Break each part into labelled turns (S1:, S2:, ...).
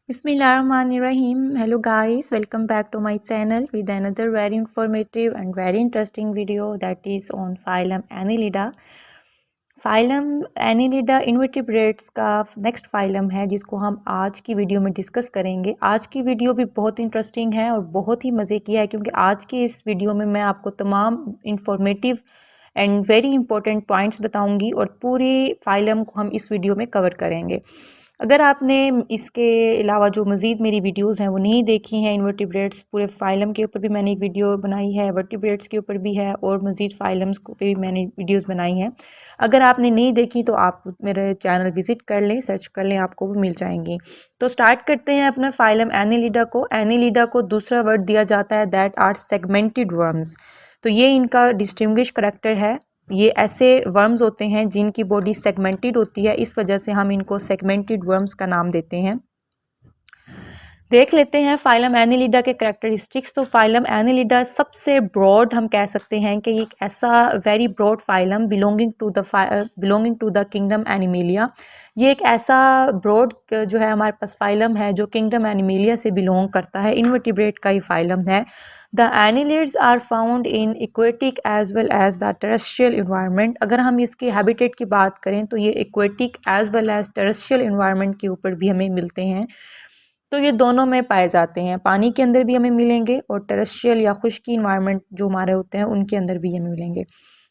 S1: Bismillahirrahmanirrahim. Hello guys, welcome back to my channel with another very informative and very interesting video that is on phylum Annelida. Phylum Annelida invertebrates का next phylum है जिसको हम आज की video में discuss करेंगे। आज की वीडियो भी बहुत इंटरेस्टिंग है और बहुत ही मज़े की है क्योंकि आज की इस वीडियो में मैं आपको तमाम informative and very important points बताऊंगी और पूरी फाइलम को हम इस वीडियो में कवर करेंगे। अगर आपने इसके अलावा जो मज़ीद मेरी वीडियोस हैं वो नहीं देखी हैं, इन्वर्टिब्रेट्स पूरे फाइलम के ऊपर भी मैंने एक वीडियो बनाई है, वर्टिब्रेट्स के ऊपर भी है और मज़ीद फाइलम्स को पे भी मैंने वीडियोस बनाई हैं। अगर आपने नहीं देखी तो आप मेरे चैनल विज़िट कर लें, सर्च कर लें, आपको वो मिल जाएंगी। तो स्टार्ट करते हैं अपना फाइलम एनिलिडा को। एनिलिडा को दूसरा वर्ड दिया जाता है दैट आर सेगमेंटेड वर्म्स। तो ये इनका डिस्टिंग्विश करैक्टर है। ये ऐसे वर्म्स होते हैं जिनकी बॉडी सेगमेंटेड होती है, इस वजह से हम इनको सेगमेंटेड वर्म्स का नाम देते हैं। देख लेते हैं फाइलम एनिलिडा के कैरेक्टरिस्टिक्स। तो फाइलम एनिलिडा सबसे ब्रॉड हम कह सकते हैं कि एक ऐसा very broad phylum belonging to the kingdom Animalia. ये एक ऐसा ब्रॉड जो है हमारे पास फाइलम है जो किंगडम एनिमेलिया से बिलोंग करता है, इनवर्टिब्रेट का ही फाइलम है। The annelids are found in aquatic as well as the terrestrial environment. अगर हम इसके हैबिटेट की बात करें तो ये aquatic as well as terrestrial environment के ऊपर भी हमें मिलते हैं। तो ये दोनों में पाए जाते हैं, पानी के अंदर भी हमें मिलेंगे और टेरेस्ट्रियल या खुश्की इन्वायरमेंट जो हमारे होते हैं उनके अंदर भी हमें मिलेंगे।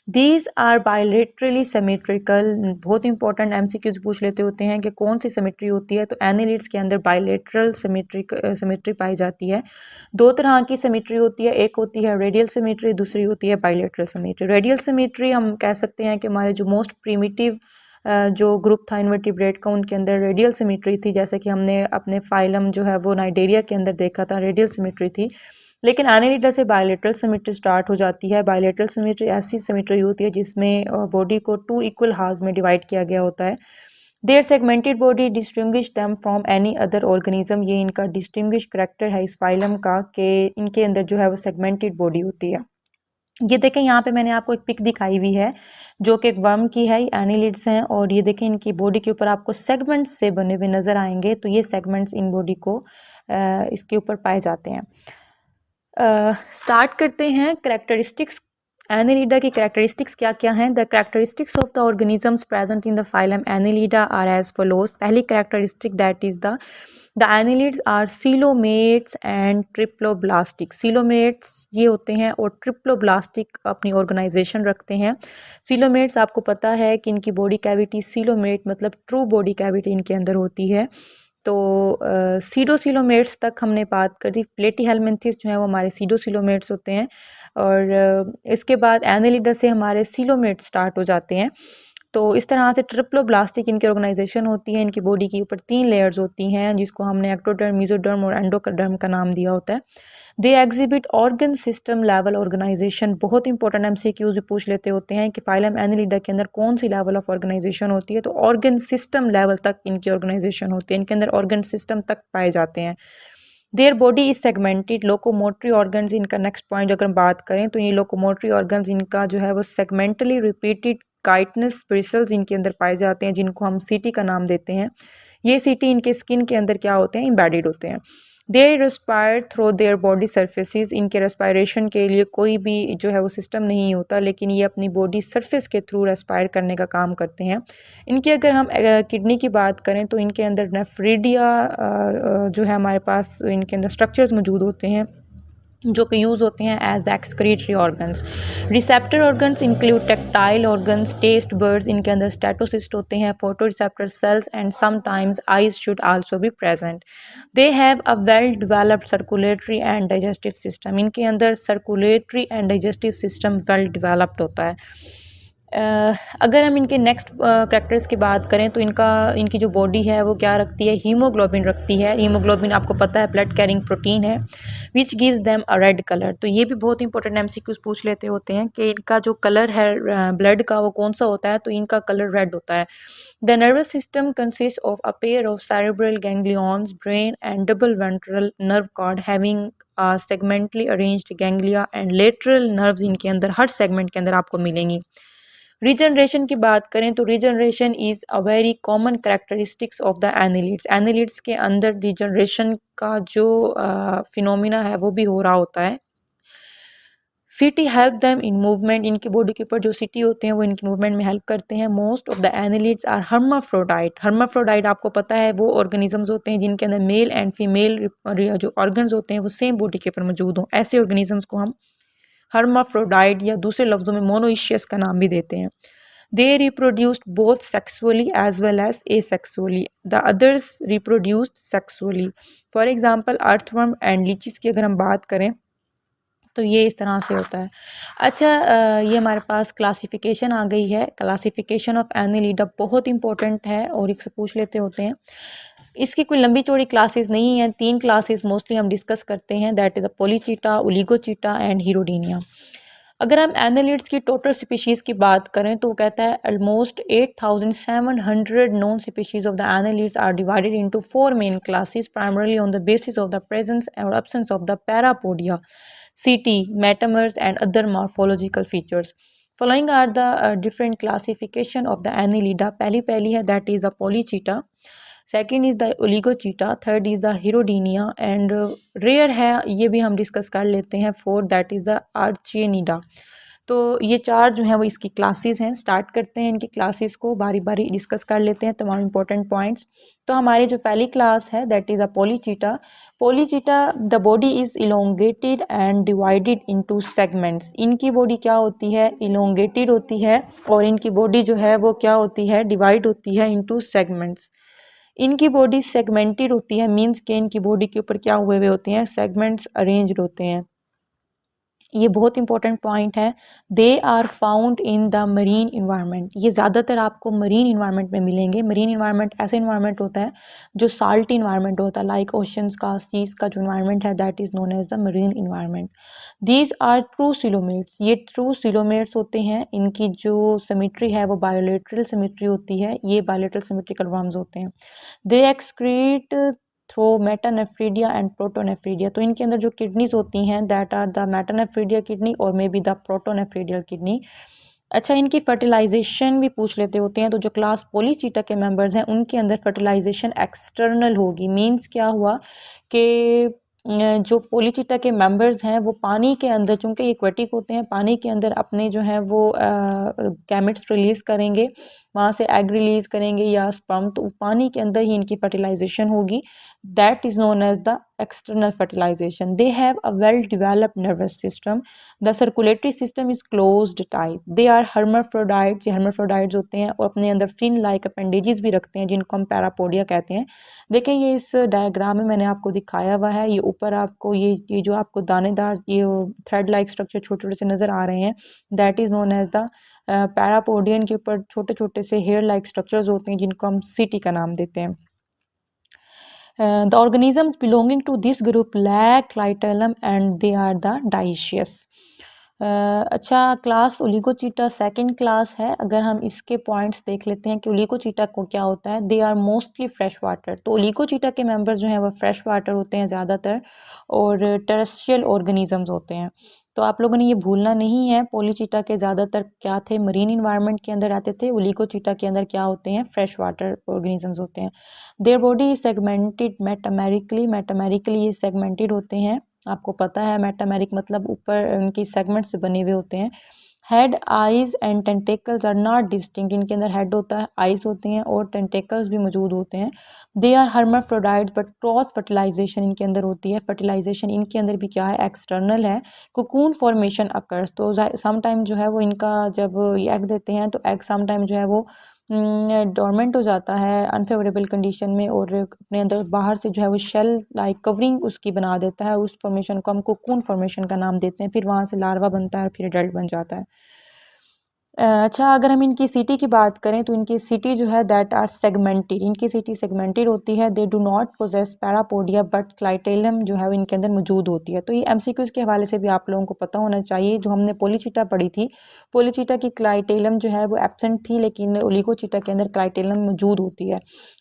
S1: These are bilaterally symmetrical. बहुत इंपॉर्टेंट एमसीक्यूज पूछ लेते होते हैं कि कौन सी सिमेट्री होती है, तो एनिलिड्स के अंदर बायलेटरल सिमेट्री पाई जाती है। दो तरह की सिमेट्री होती है, एक होती है रेडियल सिमेट्री, दूसरी होती है बायलेटरल सिमेट्री। रेडियल सिमेट्री हम कह सकते हैं कि हमारे जो मोस्ट प्रीमिटिव जो ग्रुप था इनवर्टिब्रेट का उनके अंदर रेडियल सिमेट्री थी, जैसे कि हमने अपने फाइलम जो है वो नाइडेरिया के अंदर देखा था, रेडियल सिमेट्री थी। लेकिन एनिलिडा से बायलेटरल सिमेट्री स्टार्ट हो जाती है। बायलेटरल सिमेट्री ऐसी सिमेट्री होती है जिसमें बॉडी को 2 इक्वल हाफ्स में डिवाइड किया गया होता है। Their segmented body distinguish them from any other organism. ये इनका डिस्टिंग्विश करैक्टर है इस फाइलम का कि इनके अंदर जो है वो सेगमेंटेड बॉडी होती है। ये देखें यहाँ पे मैंने आपको एक पिक दिखाई हुई है जो कि एक वर्म की है, एनिलिड्स हैं, और ये देखें इनकी बॉडी के ऊपर आपको सेगमेंट्स से बने हुए नज़र आएंगे। तो ये सेगमेंट्स इन बॉडी को इसके ऊपर पाए जाते हैं। स्टार्ट करते हैं कैरेक्टरिस्टिक्स। एनिलिडा की कैरेक्टरिस्टिक्स क्या क्या हैं। The characteristics of the organisms present in the phylum Annelida are as follows. पहली characteristic that is the annelids are coelomates and triploblastic. Coelomates ये होते हैं और ट्रिप्लोब्लास्टिक अपनी ऑर्गेनाइजेशन रखते हैं। सीलोमेट्स आपको पता है कि इनकी बॉडी कैविटी सीलोमेट मतलब ट्रू बॉडी कैविटी इनके अंदर होती है। तो सीडोसिलोमेट्स तक हमने बात करी। प्लेटीहेलमिन्थेस जो है वो हमारे सीडोसिलोमेट्स होते हैं और इसके बाद एनिलिडा से हमारे सीलोमेट स्टार्ट हो जाते हैं। तो इस तरह से ट्रिप्लोब्लास्टिक इनकी ऑर्गेनाइजेशन होती है। इनकी बॉडी के ऊपर 3 लेयर्स होती हैं जिसको हमने एक्टोडर्म, मेसोडर्म और एंडोडर्म का नाम दिया होता है। They exhibit organ system level organisation. बहुत इंपॉर्टेंट एमसीक्यूज भी पूछ लेते होते हैं कि फाइलम एनिलिडा के अंदर कौन सी लेवल ऑफ ऑर्गेनाइजेशन होती है, तो ऑर्गन सिस्टम लेवल तक इनकी ऑर्गेनाइजेशन होती है। इनके अंदर ऑर्गन सिस्टम तक पाए जाते हैं। Their body is segmented. Locomotory organs इनका नेक्स्ट पॉइंट अगर हम बात करें तो ये लोकोमोटरी ऑर्गन्स इनका जो है वो सेगमेंटली रिपीटेड काइटनस ब्रिसल्स इनके अंदर पाए जाते हैं जिनको हम सीटी का नाम देते हैं। ये सीटी इनके स्किन के अंदर क्या होते हैं, एम्बेडेड होते हैं। They respire through their body surfaces. इनके रेस्पायरेशन के लिए कोई भी जो है वो सिस्टम नहीं होता, लेकिन ये अपनी बॉडी सरफेस के थ्रू रेस्पायर करने का काम करते हैं। इनकी अगर हम किडनी की बात करें तो इनके अंदर नेफ्रीडिया जो है हमारे पास इनके अंदर स्ट्रक्चर्स मौजूद होते हैं जो कि यूज़ होते हैं as the excretory organs. Receptor organs include tactile organs, taste buds, इनके अंदर स्टेटोसिस्ट होते हैं, photo receptor cells and sometimes eyes should also be present. They have a well developed circulatory and digestive system. इनके अंदर circulatory and digestive system well developed होता है। अगर हम इनके नेक्स्ट कैरेक्टर्स की बात करें तो इनकी जो बॉडी है वो क्या रखती है, हीमोग्लोबिन रखती है। हीमोग्लोबिन आपको पता है ब्लड कैरिंग प्रोटीन है which gives them a red colour. तो ये भी बहुत इंपॉर्टेंट एमसीक्यूज पूछ लेते होते हैं कि इनका जो कलर है ब्लड का वो कौन सा होता है, तो इनका कलर रेड होता है। The nervous system consist of a pair of cerebral ganglions, brain and double ventral nerve cord having segmentally arranged ganglia and lateral nerves इनके अंदर हर सेगमेंट के अंदर आपको मिलेंगी। रीजनरेशन की बात करें तो regeneration is a very common characteristics of the annelids. Annelids के अंदर रीजनरेशन का जो फिनोमिना है वो भी हो रहा होता है। City help them in movement, इनकी बॉडी के ऊपर जो सिटी होते हैं वो इनकी मूवमेंट में हेल्प करते हैं। Most of the annelids are hermaphrodite. Hermaphrodite आपको पता है वो ऑर्गेनिजम्स होते हैं जिनके अंदर मेल एंड फीमेल जो ऑर्गन्स होते हैं वो सेम बॉडी के ऊपर मौजूद हों। ऐसे ऑर्गेनिजम्स को हम हर्माफ्रोडाइट या दूसरे लफ्जों में मोनोइशियस का नाम भी देते हैं। They reproduced both sexually as well as asexually, the others reproduced sexually. For example earthworm and leeches की अगर हम बात करें तो ये इस तरह से होता है। अच्छा, ये हमारे पास क्लासिफिकेशन आ गई है। क्लासिफिकेशन ऑफ एनिलिडा बहुत इंपॉर्टेंट है और एक से पूछ लेते होते हैं। इसकी कोई लंबी चौड़ी क्लासेस नहीं है, 3 क्लासेस मोस्टली हम डिस्कस करते हैं, दैट इज़ द पोलीचीटा, ओलिगोचीटा एंड हीरोडीनिया। अगर हम एनालिड्स की टोटल स्पीशीज़ की बात करें तो वो कहता है almost 8700 known species of the annelids are divided into 4 main classes primarily on the basis of the presence और absence of the parapodia, setae, metamers and other morphological features. Following are the different classification of the Annelida. पहली है that is the Polychaeta, second is the Oligochaeta, third is the Hirudinea and rare है ये भी हम discuss कर लेते हैं, fourth that is the Archiannelida. तो ये 4 जो हैं वो इसकी क्लासेस हैं। स्टार्ट करते हैं इनकी क्लासेस को, बारी बारी डिस्कस कर लेते हैं तमाम इंपॉर्टेंट पॉइंट्स। तो हमारी जो पहली क्लास है that is a Polychaeta. Polychaeta the body is elongated and divided into segments. इनकी बॉडी क्या होती है, इलोंगेटेड होती है और इनकी बॉडी जो है वो क्या होती है, डिवाइड होती है इनटू सेगमेंट्स। इनकी बॉडी सेगमेंटेड होती है, मीन्स के इनकी बॉडी के ऊपर क्या हुए हुए होते हैं, सेगमेंट्स अरेंज्ड होते हैं। ये बहुत इंपॉर्टेंट पॉइंट है। They are found in the marine environment. ये ज़्यादातर आपको मरीन इन्वायरमेंट में मिलेंगे। मरीन इन्वायरमेंट ऐसा इन्वायरमेंट होता है जो साल्टी इन्वायरमेंट होता है, लाइक ओशंस का, सीज का जो इन्वायरमेंट है that is known as the marine environment. These are true coelomates. ये ट्रू सिलोमेट्स होते हैं। इनकी जो सिमेट्री है वो बायोलेटरल सिमेट्री होती है। ये बायोलेटरल सिमेट्रिकल वर्म्स होते हैं। They excrete through metanephridia and protonephridia. तो इनके अंदर जो किडनीज होती हैं that are the metanephridia kidney और may be the protonephridial kidney. अच्छा, इनकी फर्टिलाइजेशन भी पूछ लेते होते हैं। तो जो क्लास पोलीचीटा के मेंबर्स हैं उनके अंदर फर्टिलाइजेशन एक्सटर्नल होगी। मीन्स क्या हुआ कि जो पोलीचीटा के मेंबर्स हैं वो पानी के अंदर, चूंकि ये एक्वेटिक होते हैं, पानी के अंदर अपने जो है वो गैमेट्स रिलीज करेंगे, वहाँ से एग रिलीज करेंगे या स्पर्म, तो पानी के अंदर ही इनकी फर्टिलाइजेशन होगी। That is known as the external fertilisation. They have a well developed nervous system. The circulatory system is closed type. They are hermaphrodites. ये हर्माफ्रोडाइट्स होते हैं और अपने अंदर फिन लाइक अपेंडेजेस भी रखते हैं जिनको हम पैरापोडिया कहते हैं। देखें ये इस डायग्राम में मैंने आपको दिखाया हुआ है। ये ऊपर आपको ये जो आपको दानेदार ये थ्रेड लाइक स्ट्रक्चर छोटे छोटे से नज़र आ रहे हैं, that is known as the parapodium के ऊपर छोटे छोटे से हेयर लाइक स्ट्रक्चर्स होते हैं जिनको हम सिटी का नाम देते हैं। The organisms belonging to this group lack clitellum and they are the dioecious. अच्छा, क्लास ओलिगोचीटा सेकंड क्लास है। अगर हम इसके पॉइंट्स देख लेते हैं कि ओलिगोचीटा को क्या होता है, they are mostly fresh water. तो ओलिगोचीटा के मेंबर्स जो हैं वो फ्रेश वाटर होते हैं ज़्यादातर और टेरेस्ट्रियल ऑर्गेनिजम्स होते हैं। तो आप लोगों ने ये भूलना नहीं है, पोलीचीटा के ज़्यादातर क्या थे, मरीन इन्वायरमेंट के अंदर आते थे। ओलिगोचीटा के अंदर क्या होते हैं, फ्रेश वाटर ऑर्गेनिजम्स होते हैं। Their body is segmented metamerically. Metamerically ये सेगमेंटेड होते हैं। आपको पता है मेटामेरिक मतलब ऊपर उनकी सेगमेंट से बने हुए होते हैं। Head, eyes and tentacles are not distinct. इनके अंदर हेड होता है, आइज होते हैं और टेंटेकल्स भी मौजूद होते हैं। They are hermaphrodite but cross fertilisation इनके अंदर होती है। फर्टिलाइजेशन इनके अंदर भी क्या है, एक्सटर्नल है। Cocoon formation occurs. तो सम टाइम जो है वो इनका जब ये एग देते हैं तो एग सम टाइम जो है वो डोरमेंट हो जाता है अनफेवरेबल कंडीशन में और अपने अंदर बाहर से जो है वो शेल लाइक कवरिंग उसकी बना देता है। उस फॉर्मेशन को हम कोकून फॉर्मेशन का नाम देते हैं। फिर वहाँ से लार्वा बनता है और फिर एडल्ट बन जाता है। अच्छा, अगर हम इनकी सिटी की बात करें तो इनकी सिटी जो है दैट आर सेगमेंटेड। इनकी सिटी सेगमेंटेड होती है। They do not possess parapodia but clitellum जो है वो इनके अंदर मौजूद होती है। तो ये एमसीक्यूज के हवाले से भी आप लोगों को पता होना चाहिए। जो हमने पोलीचीटा पढ़ी थी, पोलीचीटा की क्लाइटेलम जो है वो एब्सेंट थी, लेकिन ओलिगोचीटा के अंदर क्लाइटेलम मौजूद होती है।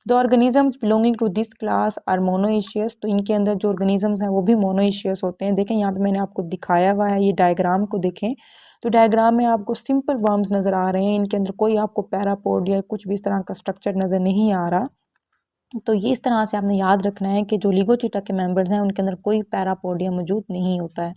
S1: The organisms belonging to this class are monoecious. तो इनके अंदर जो ऑर्गेनिजम्स हैं वो भी मोनोइशियस होते हैं। देखें यहाँ पे मैंने आपको दिखाया हुआ है, ये डायग्राम को देखें तो डायग्राम में आपको सिंपल वर्म्स नज़र आ रहे हैं, इनके अंदर कोई आपको पैरापोड या कुछ भी इस तरह का स्ट्रक्चर नज़र नहीं आ रहा। तो ये इस तरह से आपने याद रखना है कि जो लिगोचिटा के मेंबर्स हैं उनके अंदर कोई पैरापोडिया मौजूद नहीं होता है।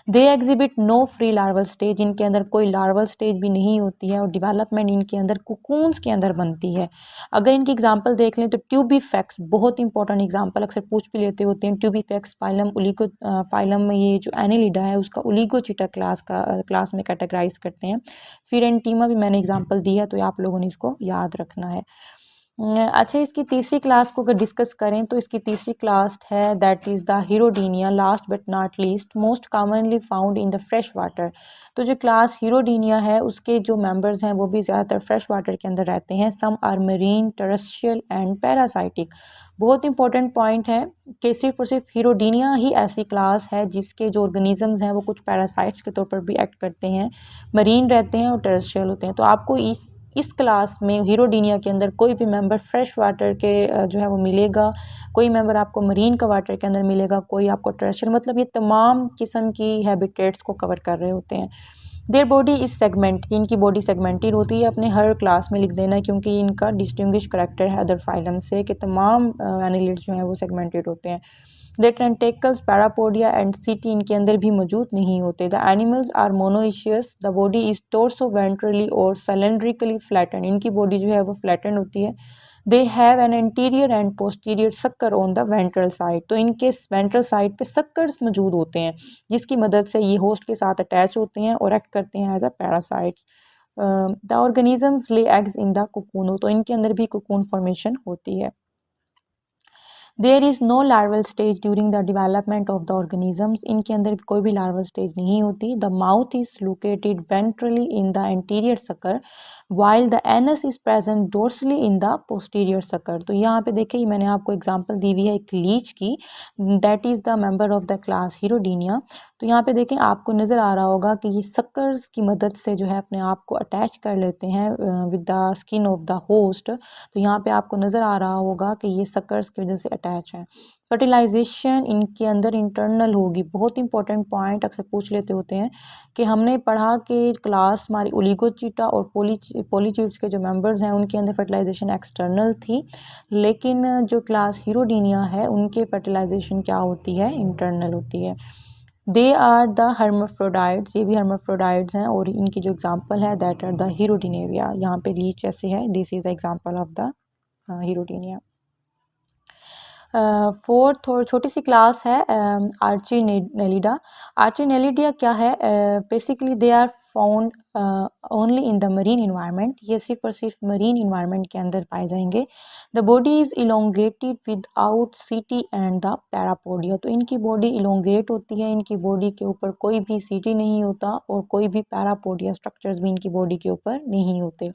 S1: They exhibit no free larval stage, इनके अंदर कोई लार्वल स्टेज भी नहीं होती है और डेवलपमेंट इनके अंदर कुकून्स के अंदर बनती है। अगर इनकी एग्जांपल देख लें तो ट्यूबीफैक्स बहुत इंपॉर्टेंट एग्जांपल अक्सर पूछ भी लेते होते हैं। ट्यूबीफैक्स फाइलम में ये जो एनिलिडा है उसका ओलिगोचिटा क्लास में कैटेगराइज करते हैं। फिर एंटीमा भी मैंने एग्जाम्पल दी है, तो आप लोगों ने इसको याद रखना है। अच्छा, इसकी तीसरी क्लास को अगर डिस्कस करें तो इसकी तीसरी क्लास है that is the Hirudinea, last but not least most commonly found in the fresh water. तो जो क्लास हीरोडीनिया है उसके जो मेंबर्स हैं वो भी ज़्यादातर फ्रेश वाटर के अंदर रहते हैं। Some are marine, terrestrial and parasitic. बहुत इंपॉर्टेंट पॉइंट है कि सिर्फ और सिर्फ हीरोडीनिया ही ऐसी क्लास है जिसके जो ऑर्गेनिजम्स हैं वो कुछ पैरासाइट्स के तौर पर भी एक्ट करते हैं, मरीन रहते हैं और टेरेस्ट्रियल होते हैं। तो आपको इस क्लास में हीरोडीनिया के अंदर कोई भी मेंबर फ्रेश वाटर के जो है वो मिलेगा, कोई मेंबर आपको मरीन का वाटर के अंदर मिलेगा, कोई आपको टेरेस्ट्रियल, मतलब ये तमाम किस्म की हैबिटेट्स को कवर कर रहे होते हैं। देयर बॉडी इज सेगमेंट, इनकी बॉडी सेगमेंटेड होती है, अपने हर क्लास में लिख देना क्योंकि इनका डिस्टिंग्विश करैक्टर है अदर फाइलम से कि तमाम एनिलिड्स जो हैं वो सेगमेंटेड होते हैं। द टेंटेकल्स, पैरापोडिया एंड सीटी इनके अंदर भी मौजूद नहीं होते। The animals are monoecious, the body is dorsoventrally और सिलेंड्रिकली फ्लैटन, इनकी बॉडी जो है वो फ्लैटन होती है। They have an anterior and posterior sucker on the ventral side, तो इनके वेंट्रल साइड पे सक्कर्स मौजूद होते हैं जिसकी मदद से ये होस्ट के साथ अटैच होते हैं और एक्ट करते हैं as a parasites. The organisms lay eggs in the cocoon, तो इनके अंदर भी कोकून फॉर्मेशन होती है। There is no larval stage during the development of the organisms, इनके अंदर कोई भी लार्वल स्टेज नहीं होती। The mouth is located ventrally in the anterior sucker while the anus is present dorsally in the posterior sucker. तो यहाँ पे देखिए मैंने आपको एग्जांपल दी हुई है एक लीच की, that is the member of the class Hirudinea. तो यहाँ पे देखें आपको नज़र आ रहा होगा कि ये सक्कर्स की मदद से जो है अपने आप को अटैच कर लेते हैं with the skin of the host. तो यहाँ पे आपको नज़र आ रहा होगा कि ये सक्कर्स की वजह से अटैच है। फर्टिलाइजेशन इनके अंदर इंटरनल होगी, बहुत इंपॉर्टेंट पॉइंट अक्सर पूछ लेते होते हैं कि हमने पढ़ा कि क्लास हमारी ओलिगोचीटा और पोलीचीट्स के जो मेंबर्स हैं उनके अंदर फर्टिलाइजेशन एक्सटर्नल थी, लेकिन जो क्लास हीरोडीनिया है उनके फर्टिलाइजेशन क्या होती है, इंटरनल होती है। दे आर द हर्माफ्रोडाइट्स, ये भी हर्माफ्रोडाइट्स हैं और इनकी जो एग्जांपल है दैट आर द हीरोडिनेरिया। यहाँ पे लीच ऐसे है, this is the example of the Hirudinea. Fourth और छोटी सी क्लास है आर्चिनेलिडा। आर्चिनेलिडा क्या है, basically they are found only in the marine environment, ये सिर्फ और सिर्फ मरीन इन्वायरमेंट के अंदर पाए जाएंगे। The body is elongated with out सीटी एंड द पैरापोडिया, तो इनकी बॉडी इलोंगेट होती है, इनकी बॉडी के ऊपर कोई भी सीटी नहीं होता और कोई भी पैरापोडिया स्ट्रक्चर्स भी इनकी बॉडी के ऊपर नहीं होते।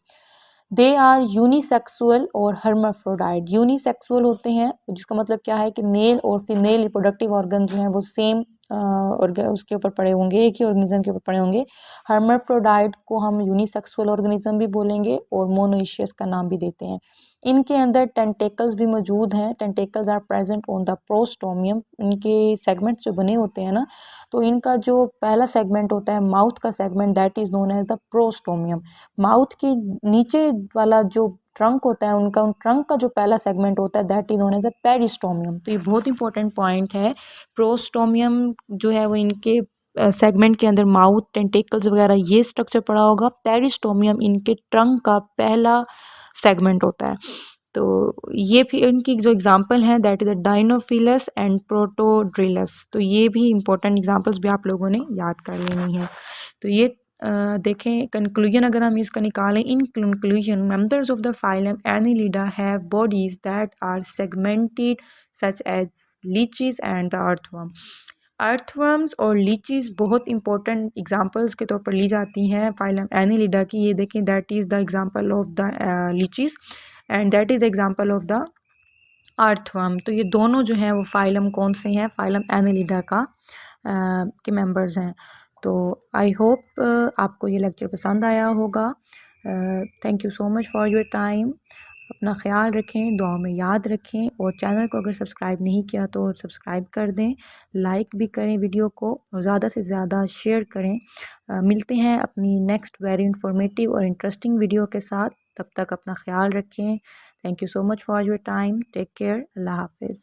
S1: दे आर यूनिसेक्सुअल और हर्माफ्रोडाइट, यूनिसेक्सुअल होते हैं जिसका मतलब क्या है कि मेल और फीमेल रिप्रोडक्टिव ऑर्गन जो हैं वो सेम उसके ऊपर पड़े होंगे, एक ही ऑर्गेनिज्म के ऊपर पड़े होंगे। हर्माफ्रोडाइट को हम यूनिसेक्सुअल ऑर्गेनिज्म भी बोलेंगे और मोनोइशियस का नाम भी देते हैं। इनके अंदर टेंटेकल्स भी मौजूद हैं, tentacles are present on the prostomium, इनके सेगमेंट्स जो बने होते हैं ना, तो इनका जो पहला सेगमेंट होता है माउथ का segment that is known as the prostomium. Mouth के नीचे वाला जो ट्रंक होता है उनका, उन ट्रंक का जो पहला सेगमेंट होता है that is known as the peristomium. तो ये बहुत इंपॉर्टेंट पॉइंट है, प्रोस्टोमियम जो है वो इनके सेगमेंट के अंदर माउथ, टेंटेकल्स वगैरह ये स्ट्रक्चर पड़ा होगा। पेरिस्टोमियम इनके ट्रंक का पहला सेगमेंट होता है। तो ये भी इनकी जो एग्जांपल हैं दैट इज द डायनोफिलस एंड प्रोटोड्रिलस, तो ये भी इंपॉर्टेंट एग्जांपल्स भी आप लोगों ने याद कर लेनी है। तो ये देखें कंक्लूजन अगर हम इसका निकालें, in conclusion members of the phylum Annelida have bodies that are segmented such as leeches and the earthworm. Earthworms और लीचीज बहुत इंपॉर्टेंट एग्जांपल्स के तौर पर ली जाती हैं फाइलम एनिलिडा की। ये देखें that is the example of the लीचीज and that is the example of the earthworm. तो ये दोनों जो हैं वो फाइलम कौन से हैं, फाइलम एनिलिडा का के मेंबर्स हैं। तो आई होप आपको ये लेक्चर पसंद आया होगा। Thank you so much for your time. अपना ख्याल रखें, दुआ में याद रखें और चैनल को अगर सब्सक्राइब नहीं किया तो सब्सक्राइब कर दें, लाइक भी करें वीडियो को और ज़्यादा से ज़्यादा शेयर करें। मिलते हैं अपनी नेक्स्ट वेरी इंफॉर्मेटिव और इंटरेस्टिंग वीडियो के साथ। तब तक अपना ख्याल रखें। Thank you so much for your time. Take care. अल्लाह हाफिज़।